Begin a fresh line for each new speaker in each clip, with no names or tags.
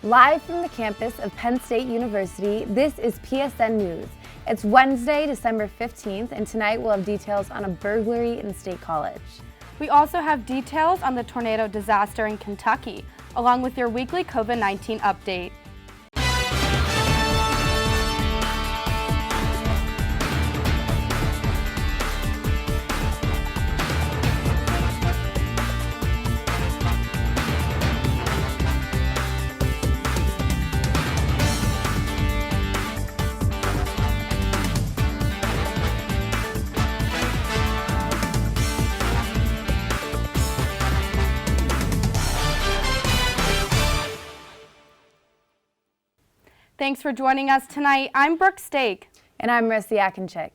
Live from the campus of Penn State University, this is PSN News. It's Wednesday, December 15th, and tonight we'll have details on a burglary in State College.
We also have details on the tornado disaster in Kentucky, along with your weekly COVID-19 update. Thanks for joining us tonight. I'm Brooke.
And I'm Marissa Yackenchick.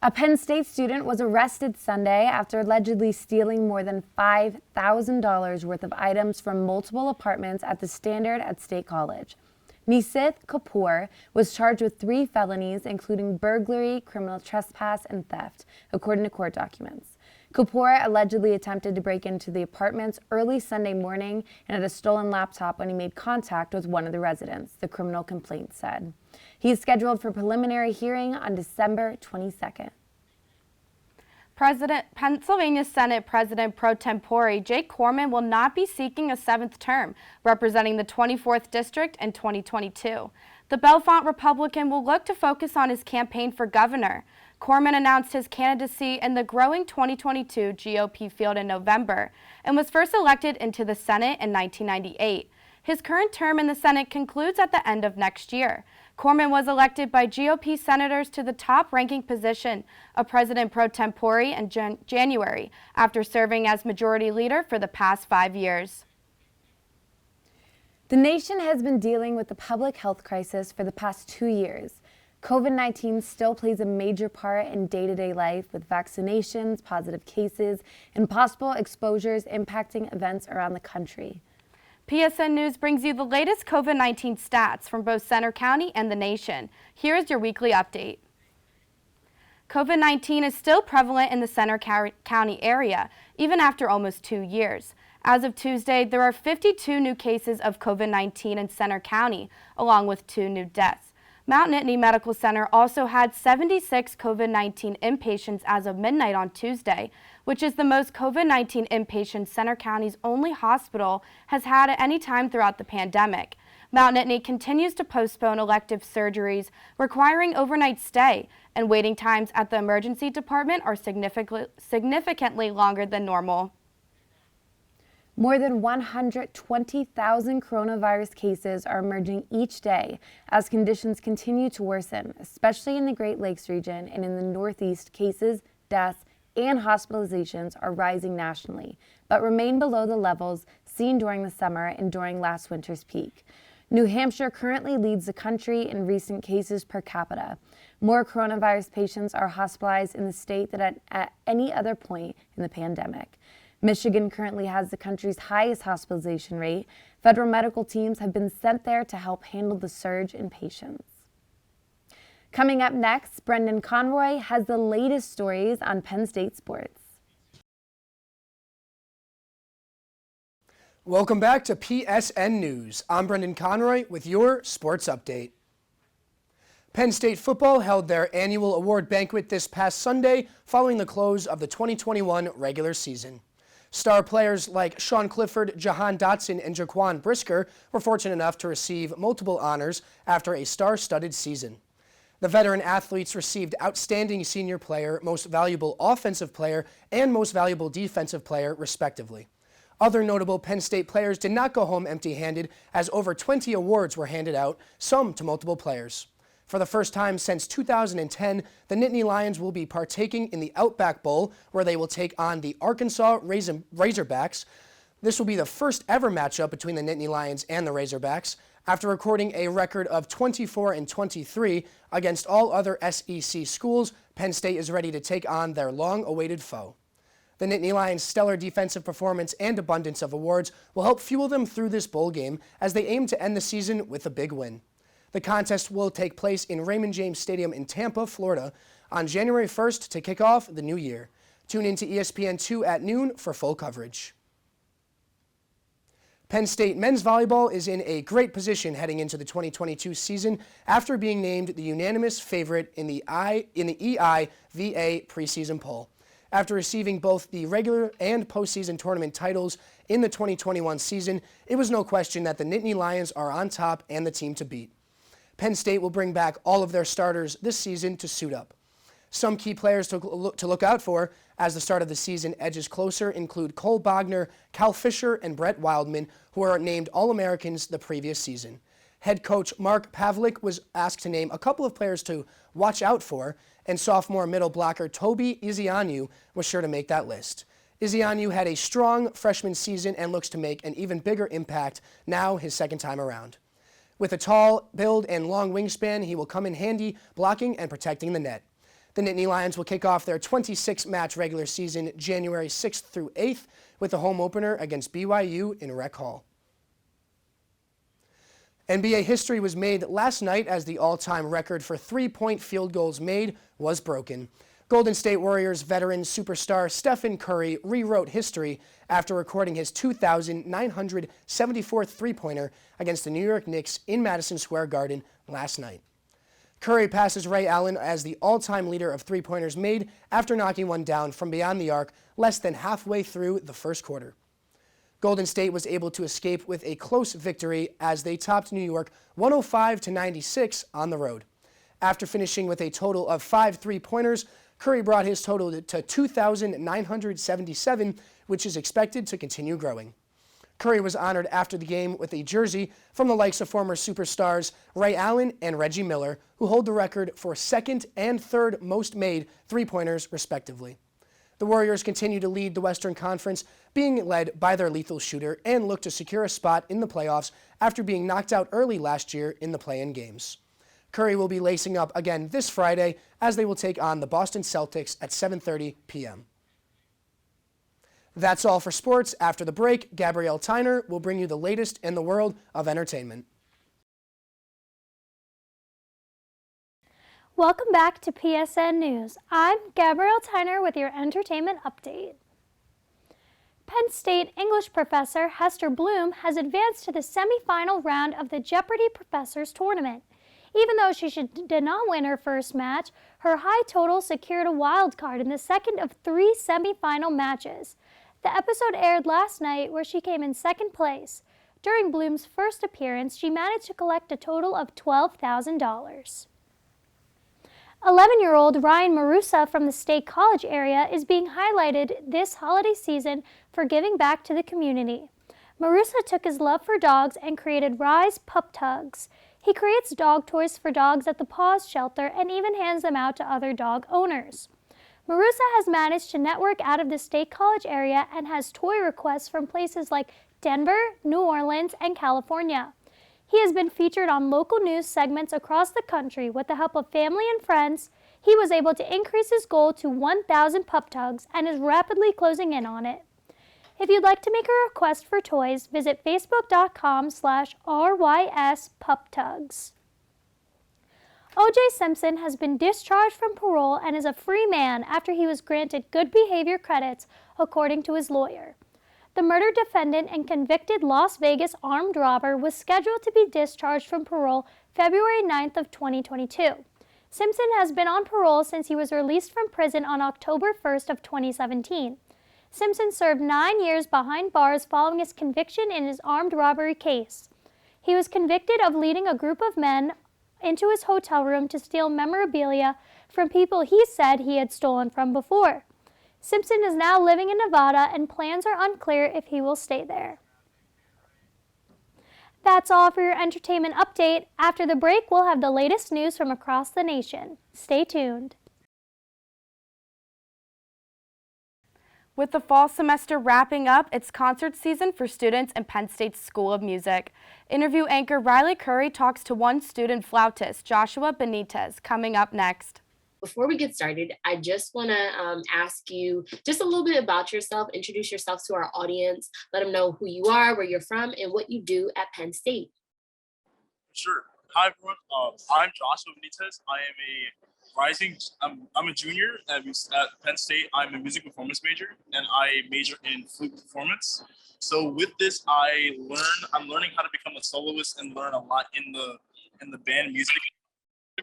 A Penn State student was arrested Sunday after allegedly stealing more than $5,000 worth of items from multiple apartments at the Standard at State College. Nisith Kapoor was charged with 3 felonies, including burglary, criminal trespass, and theft, according to court documents. Kapoor allegedly attempted to break into the apartments early Sunday morning and had a stolen laptop when he made contact with one of the residents, the criminal complaint said. He is scheduled for preliminary hearing on December 22nd.
Pennsylvania Senate President pro tempore Jake Corman will not be seeking a 7th term, representing the 24th District in 2022. The Bellefonte Republican will look to focus on his campaign for governor. Corman announced his candidacy in the growing 2022 GOP field in November and was first elected into the Senate in 1998. His current term in the Senate concludes at the end of next year. Corman was elected by GOP senators to the top-ranking position of president pro tempore in January after serving as majority leader for the past 5 years.
The nation has been dealing with the public health crisis for the past 2 years. COVID-19 still plays a major part in day-to-day life, with vaccinations, positive cases, and possible exposures impacting events around the country.
PSN News brings you the latest COVID-19 stats from both Centre County and the nation. Here is your weekly update. COVID-19 is still prevalent in the Centre County area, even after almost 2 years. As of Tuesday, there are 52 new cases of COVID-19 in Centre County, along with 2 new deaths. Mount Nittany Medical Center also had 76 COVID-19 inpatients as of midnight on Tuesday, which is the most COVID-19 inpatients Centre County's only hospital has had at any time throughout the pandemic. Mount Nittany continues to postpone elective surgeries requiring overnight stay, and waiting times at the emergency department are significantly longer than normal.
More than 120,000 coronavirus cases are emerging each day as conditions continue to worsen, especially in the Great Lakes region and in the Northeast. Cases, deaths, and hospitalizations are rising nationally, but remain below the levels seen during the summer and during last winter's peak. New Hampshire currently leads the country in recent cases per capita. More coronavirus patients are hospitalized in the state than at any other point in the pandemic. Michigan currently has the country's highest hospitalization rate. Federal medical teams have been sent there to help handle the surge in patients. Coming up next, Brendan Conroy has the latest stories on Penn State sports.
Welcome back to PSN News. I'm Brendan Conroy with your sports update. Penn State football held their annual award banquet this past Sunday following the close of the 2021 regular season. Star players like Sean Clifford, Jahan Dotson, and Jaquan Brisker were fortunate enough to receive multiple honors after a star-studded season. The veteran athletes received Outstanding Senior Player, Most Valuable Offensive Player, and Most Valuable Defensive Player, respectively. Other notable Penn State players did not go home empty-handed, as over 20 awards were handed out, some to multiple players. For the first time since 2010, the Nittany Lions will be partaking in the Outback Bowl, where they will take on the Arkansas Razorbacks. This will be the first ever matchup between the Nittany Lions and the Razorbacks, after recording a record of 24-23 against all other SEC schools. Penn State is ready to take on their long-awaited foe. The Nittany Lions' stellar defensive performance and abundance of awards will help fuel them through this bowl game as they aim to end the season with a big win. The contest will take place in Raymond James Stadium in Tampa, Florida, on January 1st to kick off the new year. Tune in to ESPN2 at noon for full coverage. Penn State men's volleyball is in a great position heading into the 2022 season after being named the unanimous favorite in the EIVA preseason poll. After receiving both the regular and postseason tournament titles in the 2021 season, it was no question that the Nittany Lions are on top and the team to beat. Penn State will bring back all of their starters this season to suit up. Some key players to look out for as the start of the season edges closer include Cole Bogner, Cal Fisher, and Brett Wildman, who are named All-Americans the previous season. Head coach Mark Pavlik was asked to name a couple of players to watch out for, and sophomore middle blocker Toby Izianu was sure to make that list. Izianu had a strong freshman season and looks to make an even bigger impact now his second time around. With a tall build and long wingspan, he will come in handy blocking and protecting the net. The Nittany Lions will kick off their 26-match regular season January 6th through 8th with a home opener against BYU in Rec Hall. NBA history was made last night as the all-time record for three-point field goals made was broken. Golden State Warriors veteran superstar Stephen Curry rewrote history after recording his 2,974th three-pointer against the New York Knicks in Madison Square Garden last night. Curry passes Ray Allen as the all-time leader of three-pointers made after knocking one down from beyond the arc less than halfway through the first quarter. Golden State was able to escape with a close victory as they topped New York 105-96 on the road. After finishing with a total of 5 three-pointers, Curry brought his total to 2,977, which is expected to continue growing. Curry was honored after the game with a jersey from the likes of former superstars Ray Allen and Reggie Miller, who hold the record for second and third most made three-pointers, respectively. The Warriors continue to lead the Western Conference, being led by their lethal shooter, and look to secure a spot in the playoffs after being knocked out early last year in the play-in games. Curry will be lacing up again this Friday as they will take on the Boston Celtics at 7:30 p.m. That's all for sports. After the break, Gabrielle TEINER will bring you the latest in the world of entertainment.
Welcome back to PSN News. I'm Gabrielle TEINER with your entertainment update. Penn State English professor Hester Bloom has advanced to the semifinal round of the Jeopardy Professors Tournament. Even though she did not win her first match, her high total secured a wild card in the second of 3 semifinal matches. The episode aired last night where she came in second place. During Bloom's first appearance, she managed to collect a total of $12,000. 11-year-old Ryan Marissa from the State College area is being highlighted this holiday season for giving back to the community. Marissa took his love for dogs and created Rise Pup Tugs. He creates dog toys for dogs at the Paws Shelter and even hands them out to other dog owners. Marissa has managed to network out of the State College area and has toy requests from places like Denver, New Orleans, and California. He has been featured on local news segments across the country. With the help of family and friends, he was able to increase his goal to 1,000 pup tugs and is rapidly closing in on it. If you'd like to make a request for toys, visit facebook.com/RYSPupTugs. O.J. Simpson has been discharged from parole and is a free man after he was granted good behavior credits, according to his lawyer. The murder defendant and convicted Las Vegas armed robber was scheduled to be discharged from parole February 9th of 2022. Simpson has been on parole since he was released from prison on October 1st of 2017. Simpson served 9 years behind bars following his conviction in his armed robbery case. He was convicted of leading a group of men into his hotel room to steal memorabilia from people he said he had stolen from before. Simpson is now living in Nevada and plans are unclear if he will stay there. That's all for your entertainment update. After the break, we'll have the latest news from across the nation. Stay tuned.
With the fall semester wrapping up, it's concert season for students in Penn State's School of Music. Interview anchor Riley Curry talks to one student flautist, Joshua Benitez, coming up next.
Before we get started, I just want to ask you just a little bit about yourself, introduce yourself to our audience, let them know who you are, where you're from, and what you do at Penn State.
Sure. Hi everyone. I'm Joshua Benitez. I am a rising. I'm a junior at Penn State. I'm a music performance major, and I major in flute performance. So with this, I'm learning how to become a soloist and learn a lot in the band music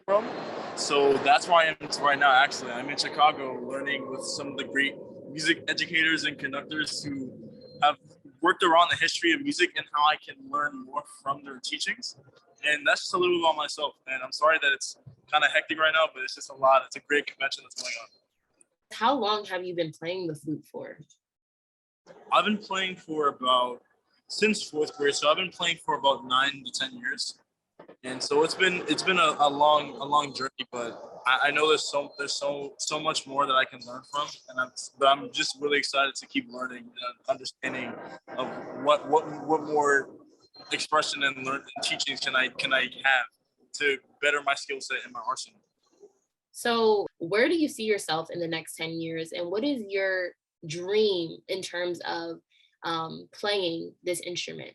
realm. So that's why I am right now. Actually, I'm in Chicago learning with some of the great music educators and conductors who have worked around the history of music and how I can learn more from their teachings. And that's just a little bit about myself. And I'm sorry that it's kind of hectic right now, but it's just a lot. It's a great convention that's going on.
How long have you been playing the flute for?
I've been playing for about since fourth grade, so I've been playing for about 9 to 10 years. And so it's been a long journey, but I know there's so much more that I can learn from, and I'm just really excited to keep learning and understanding of what more expression and teachings can I have to better my skill set and my arsenal.
So where do you see yourself in the next 10 years? And what is your dream in terms of playing this instrument?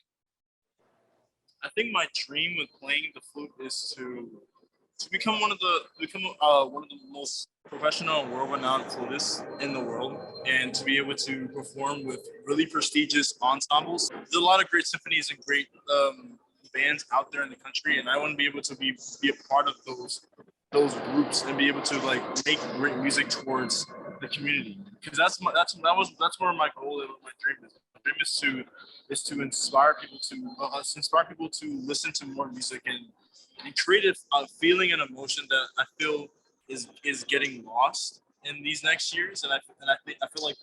I think my dream with playing the flute is to become one of the most professional and world-renowned flutists in the world, and to be able to perform with really prestigious ensembles. There's a lot of great symphonies and great bands out there in the country, and I want to be able to be a part of those groups and be able to like make great music towards the community, because that's where my goal is, what my dream is. My dream is to inspire people to listen to more music and create a feeling and emotion that I feel is getting lost in these next years, and I feel like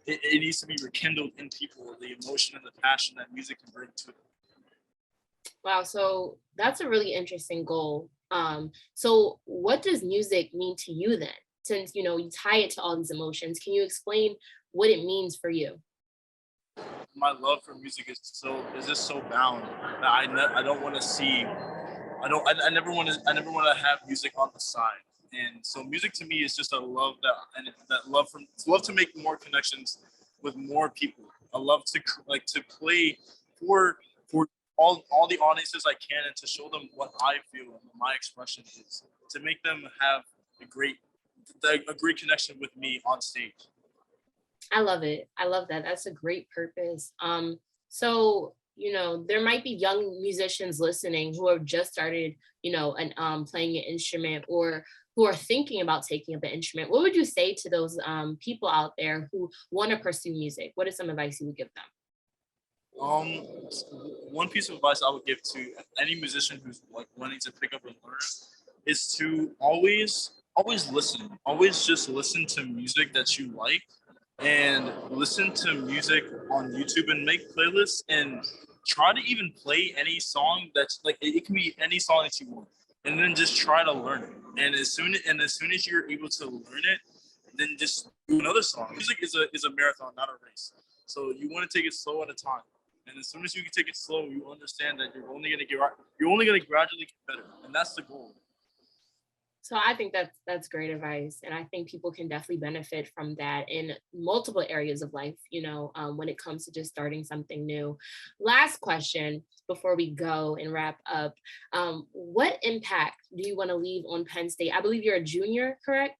it needs to be rekindled in people, the emotion and the passion that music can bring to it.
Wow, so that's a really interesting goal. So what does music mean to you then? Since you tie it to all these emotions, can you explain what it means for you?
My love for music is just so bound that I don't want to see I never want to have music on the side. And so music to me is just a love that love to make more connections with more people. I love to to play for all the audiences I can, and to show them what I feel and what my expression is, to make them have a great a great connection with me on stage.
I love it. I love that. That's a great purpose. So there might be young musicians listening who have just started, and playing an instrument, or who are thinking about taking up an instrument. What would you say to those people out there who want to pursue music? What is some advice you would give them?
Um, One piece of advice I would give to any musician who's like wanting to pick up and learn is to always listen. Always just listen to music that you like, and listen to music on YouTube and make playlists, and try to even play any song that's like it can be any song that you want, and then just try to learn it. As soon as you're able to learn it, then just do another song. Music is a marathon, not a race. So you want to take it slow at a time. And as soon as you can take it slow, you understand that you're only gonna gradually get better, and that's the goal.
So I think that's great advice, and I think people can definitely benefit from that in multiple areas of life. When it comes to just starting something new. Last question before we go and wrap up: what impact do you want to leave on Penn State? I believe you're a junior, correct?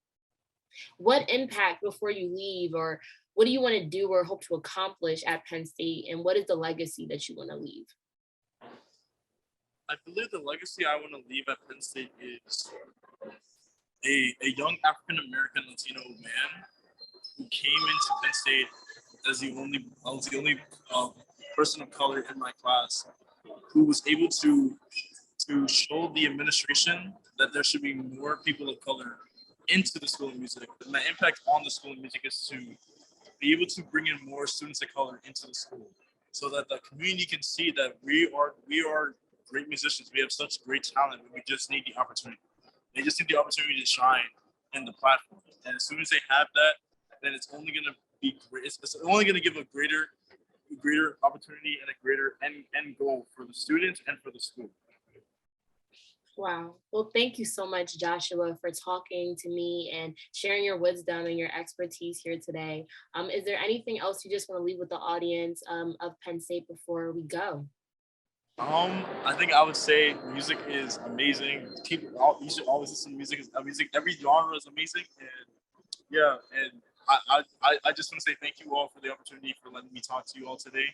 What impact before you leave, or what do you want to do or hope to accomplish at Penn State, and what is the legacy that you want to leave?
I believe the legacy I want to leave at Penn State is a young African American Latino man who came into Penn State as the only person of color in my class, who was able to show the administration that there should be more people of color into the School of Music. And my impact on the School of Music is to be able to bring in more students of color into the school, so that the community can see that we are great musicians. We have such great talent, but we just need the opportunity. They just need the opportunity to shine in the platform. And as soon as they have that, then it's only going to be great. It's only going to give a greater opportunity and a greater end goal for the students and for the school.
Wow. Well, thank you so much, Joshua, for talking to me and sharing your wisdom and your expertise here today. Is there anything else you just want to leave with the audience of Penn State before we go?
I think I would say music is amazing. You should always listen to music. Music, every genre is amazing, and yeah, and I just want to say thank you all for the opportunity for letting me talk to you all today.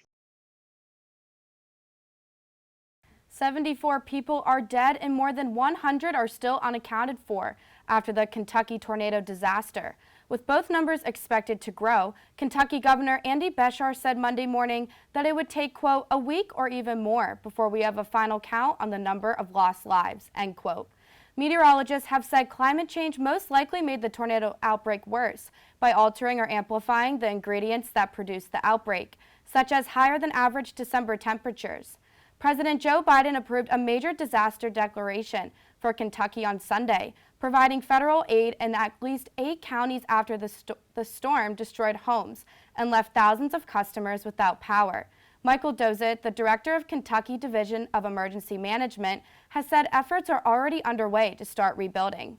74 people are dead and more than 100 are still unaccounted for after the Kentucky tornado disaster. With both numbers expected to grow, Kentucky Governor Andy Beshear said Monday morning that it would take, quote, a week or even more before we have a final count on the number of lost lives, end quote. Meteorologists have said climate change most likely made the tornado outbreak worse by altering or amplifying the ingredients that produced the outbreak, such as higher than average December temperatures. President Joe Biden approved a major disaster declaration for Kentucky on Sunday, providing federal aid in at least 8 counties after the storm destroyed homes and left thousands of customers without power. Michael Dozit, the director of Kentucky Division of Emergency Management, has said efforts are already underway to start rebuilding.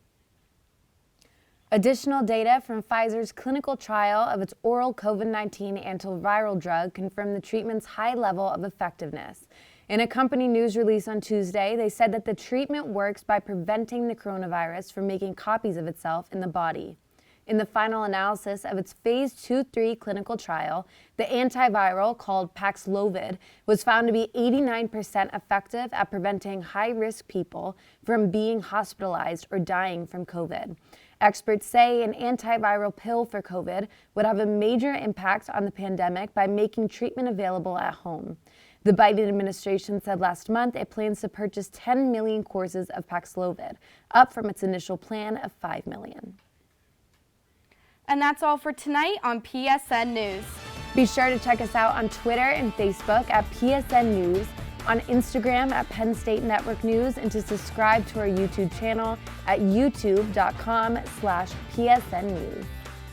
Additional data from Pfizer's clinical trial of its oral COVID-19 antiviral drug confirmed the treatment's high level of effectiveness. In a company news release on Tuesday, they said that the treatment works by preventing the coronavirus from making copies of itself in the body. In the final analysis of its phase 2-3 clinical trial, the antiviral, called Paxlovid, was found to be 89% effective at preventing high-risk people from being hospitalized or dying from COVID. Experts say an antiviral pill for COVID would have a major impact on the pandemic by making treatment available at home. The Biden administration said last month it plans to purchase 10 million courses of Paxlovid, up from its initial plan of 5 million.
And that's all for tonight on PSN News.
Be sure to check us out on Twitter and Facebook at PSN News, on Instagram at Penn State Network News, and to subscribe to our YouTube channel at youtube.com/PSN News.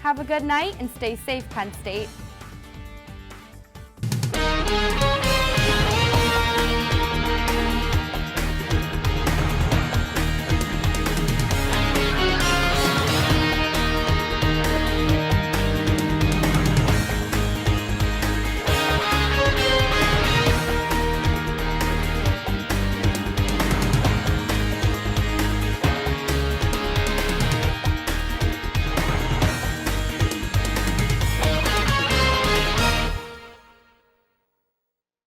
Have a good night and stay safe, Penn State.